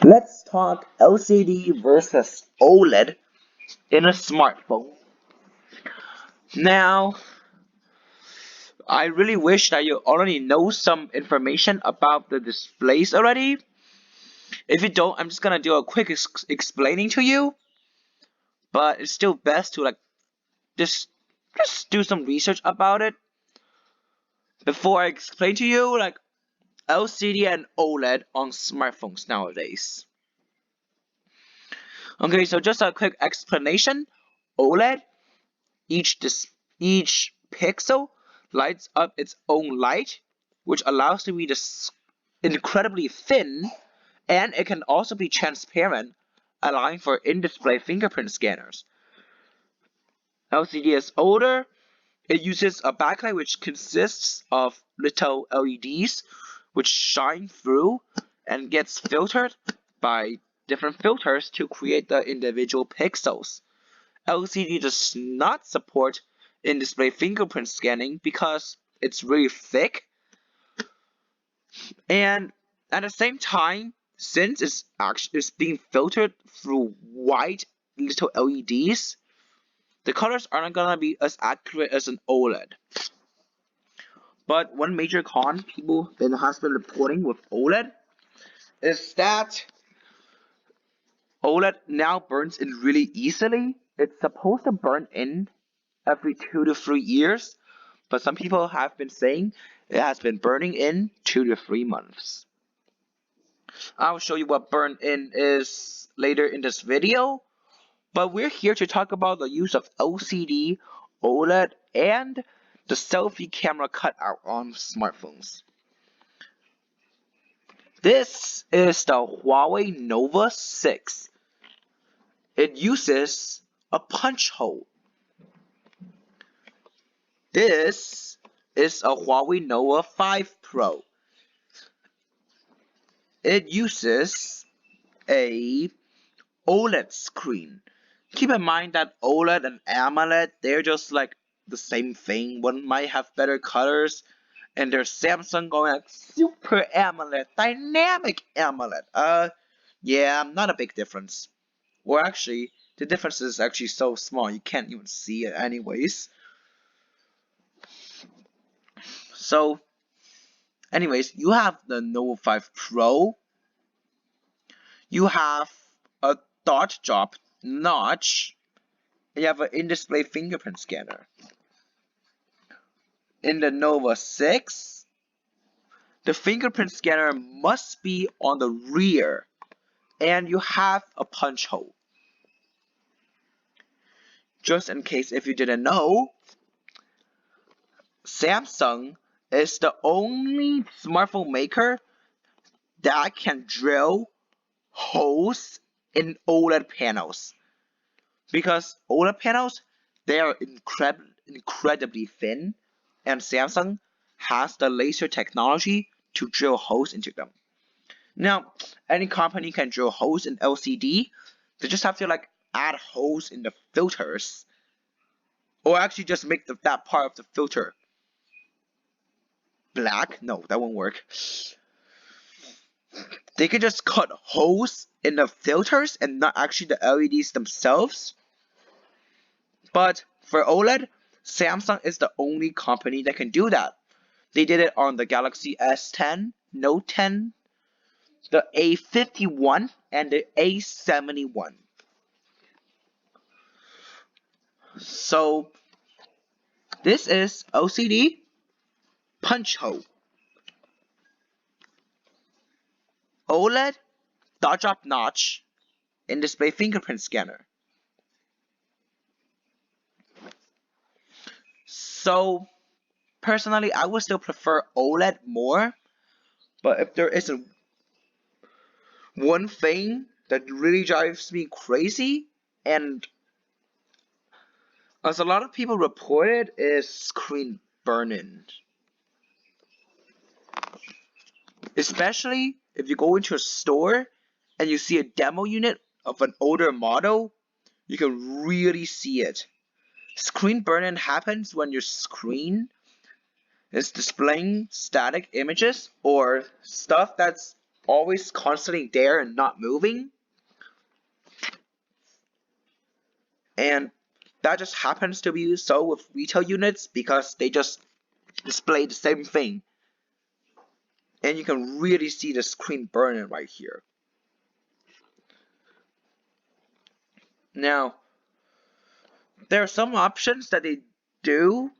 Let's talk LCD versus OLED in a smartphone. Now, I really wish that you already know some information about the displays already. If you don't, I'm just gonna do a quick explaining to you. But it's still best to just just do some research about it before I explain to you LCD and OLED on smartphones nowadays. Okay, so just a quick explanation. OLED, each each pixel lights up its own light, which allows to be incredibly thin, and it can also be transparent, allowing for in-display fingerprint scanners. LCD is older. It uses a backlight which consists of little LEDs which shine through and gets filtered by different filters to create the individual pixels. LCD does not support in-display fingerprint scanning because it's really thick, and at the same time, since it's being filtered through white little LEDs, the colors aren't gonna be as accurate as an OLED. But one major con people has been reporting with OLED is that OLED now burns in really easily. It's supposed to burn in every 2 to 3 years, but some people have been saying it has been burning in 2 to 3 months. I'll show you what burn in is later in this video, but we're here to talk about the use of LCD, OLED, and the selfie camera cutout on smartphones. This is the Huawei Nova 6. It uses a punch hole. This is a Huawei Nova 5 Pro. It uses a OLED screen. Keep in mind that OLED and AMOLED, they're just like the same thing. One might have better colors, and there's Samsung going like Super AMOLED, Dynamic AMOLED. Yeah, not a big difference. Or actually, the difference is actually so small you can't even see it anyways. So, anyways, you have the Nova 5 Pro. You have a dot drop notch. And you have an in-display fingerprint scanner. In the Nova 6, the fingerprint scanner must be on the rear, and you have a punch hole. Just in case if you didn't know, Samsung is the only smartphone maker that can drill holes in OLED panels. Because OLED panels, they are incredibly thin, and Samsung has the laser technology to drill holes into them. Now, any company can drill holes in LCD. They just have to add holes in the filters, or actually just make that part of the filter black. No, that won't work. They can just cut holes in the filters and not actually the LEDs themselves. But for OLED, Samsung is the only company that can do that. They did it on the Galaxy S10, Note 10, the A51, and the A71. So this is LCD punch hole. OLED dot drop notch in display fingerprint scanner. So personally, I would still prefer OLED more, but if there isn't one thing that really drives me crazy, and as a lot of people reported, is screen burn-in. Especially if you go into a store and you see a demo unit of an older model, you can really see it. Screen burn-in happens when your screen is displaying static images or stuff that's always constantly there and not moving. And that just happens to be so with retail units because they just display the same thing. And you can really see the screen burning right here. Now, there are some options that they do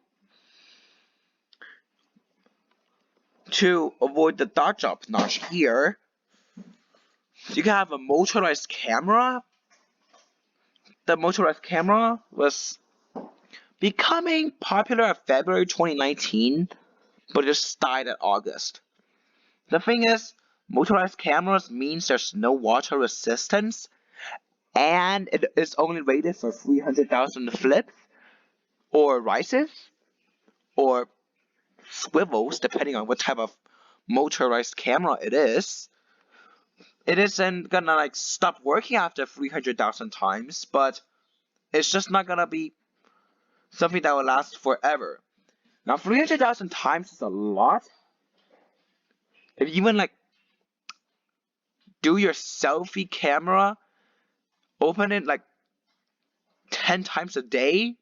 to avoid the dot drop notch here. You can have a motorized camera. The motorized camera was becoming popular in February 2019, but it just died in August. The thing is, motorized cameras means there's no water resistance, and it is only rated for 300,000 flips, or rises, or swivels, depending on what type of motorized camera it is. It isn't gonna like stop working after 300,000 times, but it's just not gonna be something that will last forever. Now 300,000 times is a lot. If you even like do your selfie camera, open it like 10 times a day,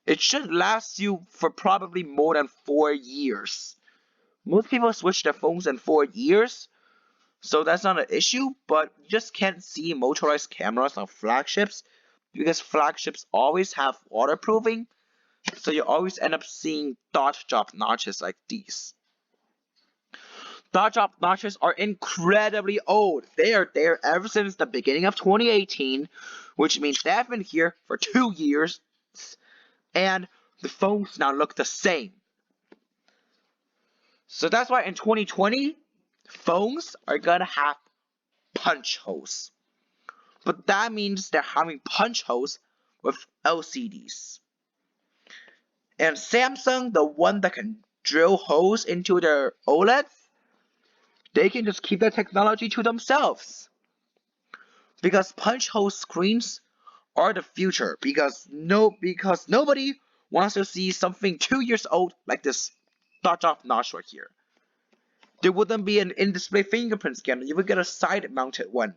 it should last you for probably more than 4 years. Most people switch their phones in 4 years, so that's not an issue, but you just can't see motorized cameras on flagships because flagships always have waterproofing, so you always end up seeing dot drop notches like these. Dot drop notches are incredibly old. They are there ever since the beginning of 2018, which means they have been here for 2 years, and the phones now look the same. So that's why in 2020, phones are gonna have punch holes. But that means they're having punch holes with LCDs. And Samsung, the one that can drill holes into their OLEDs, they can just keep that technology to themselves. Because punch hole screens are the future. Because nobody wants to see something 2 years old like this dot drop notch right here. There wouldn't be an in-display fingerprint scanner. You would get a side-mounted one.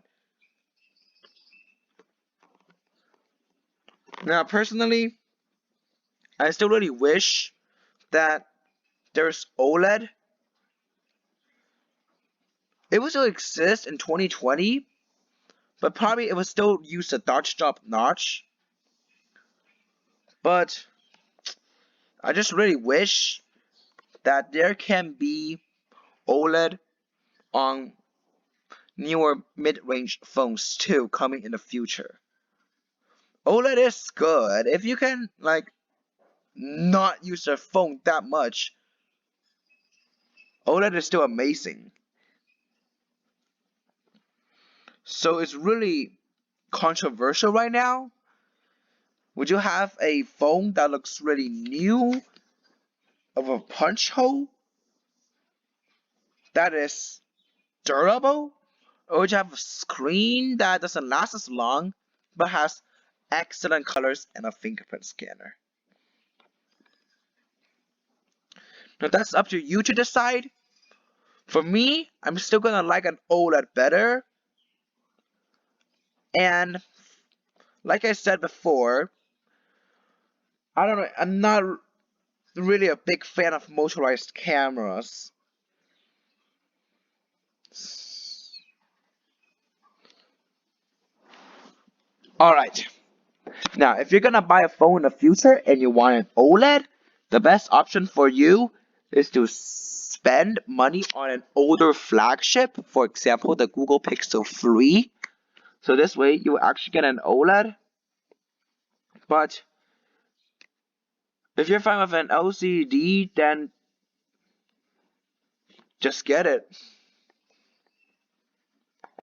Now, personally, I still really wish that there's OLED. It would still exist in 2020, but probably it would still use the dot drop notch. But I just really wish that there can be OLED on newer mid-range phones too coming in the future. OLED is good if you can like not use your phone that much. OLED is still amazing. So it's really controversial right now. Would you have a phone that looks really new of a punch hole that is durable? Or would you have a screen that doesn't last as long but has excellent colors and a fingerprint scanner? Now that's up to you to decide. For me, I'm still gonna like an OLED better. And like I said before, I don't know, I'm not really a big fan of motorized cameras. Alright, now if you're gonna buy a phone in the future and you want an OLED, the best option for you is to spend money on an older flagship, for example, the Google Pixel 3. So this way you will actually get an OLED. But if you're fine with an LCD, then just get it.